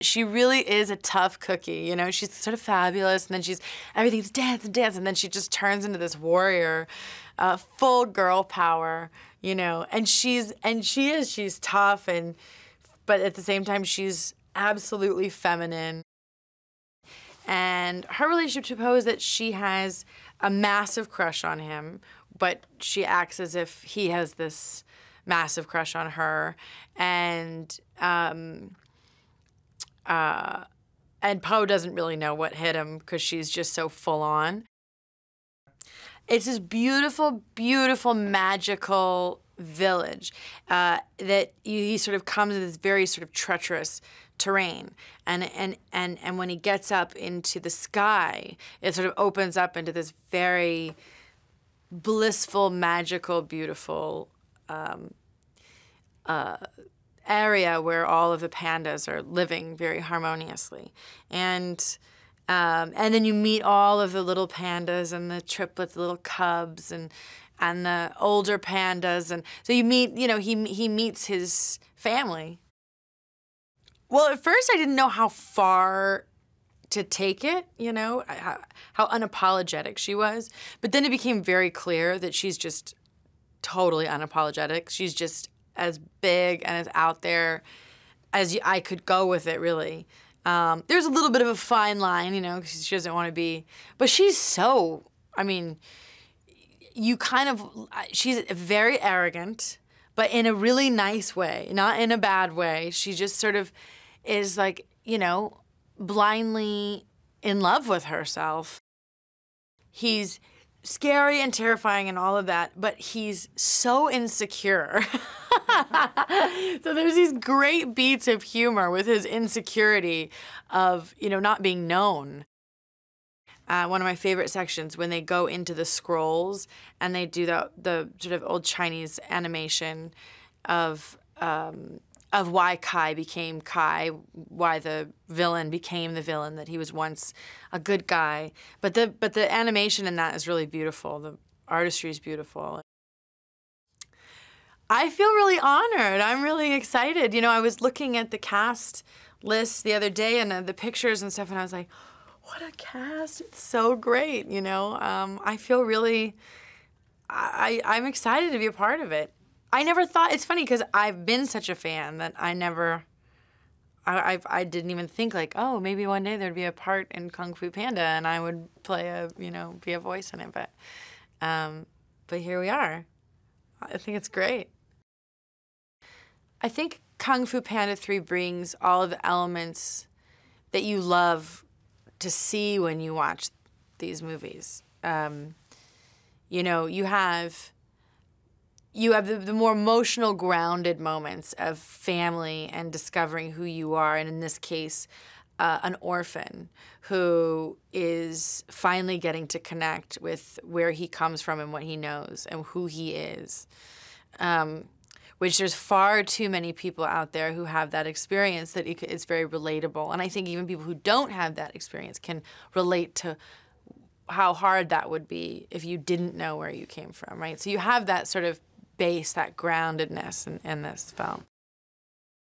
She really is a tough cookie, you know? She's sort of fabulous, and then everything's dance and dance, and then she just turns into this warrior, full girl power, you know? And she's tough, but at the same time, she's absolutely feminine. And her relationship to Poe is that she has a massive crush on him, but she acts as if he has this massive crush on her. And Poe doesn't really know what hit him because she's just so full on. It's this beautiful, beautiful, magical village that he sort of comes to this very sort of treacherous terrain, and when he gets up into the sky, it sort of opens up into this very blissful, magical, beautiful area where all of the pandas are living very harmoniously, and then you meet all of the little pandas and the triplets, the little cubs, and the older pandas, and so you meet, you know, he meets his family. Well, at first I didn't know how far to take it, you know, how unapologetic she was. But then it became very clear that she's just totally unapologetic. She's just as big and as out there as I could go with it, really. There's a little bit of a fine line, you know, because she doesn't want to be, but she's so, I mean, she's very arrogant, but in a really nice way, not in a bad way. She just sort of is like, you know, blindly in love with herself. He's scary and terrifying and all of that, but he's so insecure. So there's these great beats of humor with his insecurity of, you know, not being known. One of my favorite sections, when they go into the scrolls and they do the sort of old Chinese animation of why Kai became Kai, why the villain became the villain, that he was once a good guy. But the animation in that is really beautiful. The artistry is beautiful. I feel really honored. I'm really excited. You know, I was looking at the cast list the other day and the pictures and stuff, and I was like, what a cast. It's so great, you know. I feel really, I'm excited to be a part of it. I never thought, it's funny because I've been such a fan that I didn't even think like, oh, maybe one day there'd be a part in Kung Fu Panda and I would play be a voice in it. But here we are. I think it's great. I think Kung Fu Panda 3 brings all of the elements that you love to see when you watch these movies. You know, you have the more emotional, grounded moments of family and discovering who you are, and in this case, an orphan who is finally getting to connect with where he comes from and what he knows and who he is. Which there's far too many people out there who have that experience that it's very relatable. And I think even people who don't have that experience can relate to how hard that would be if you didn't know where you came from, right? So you have that sort of base, that groundedness in this film.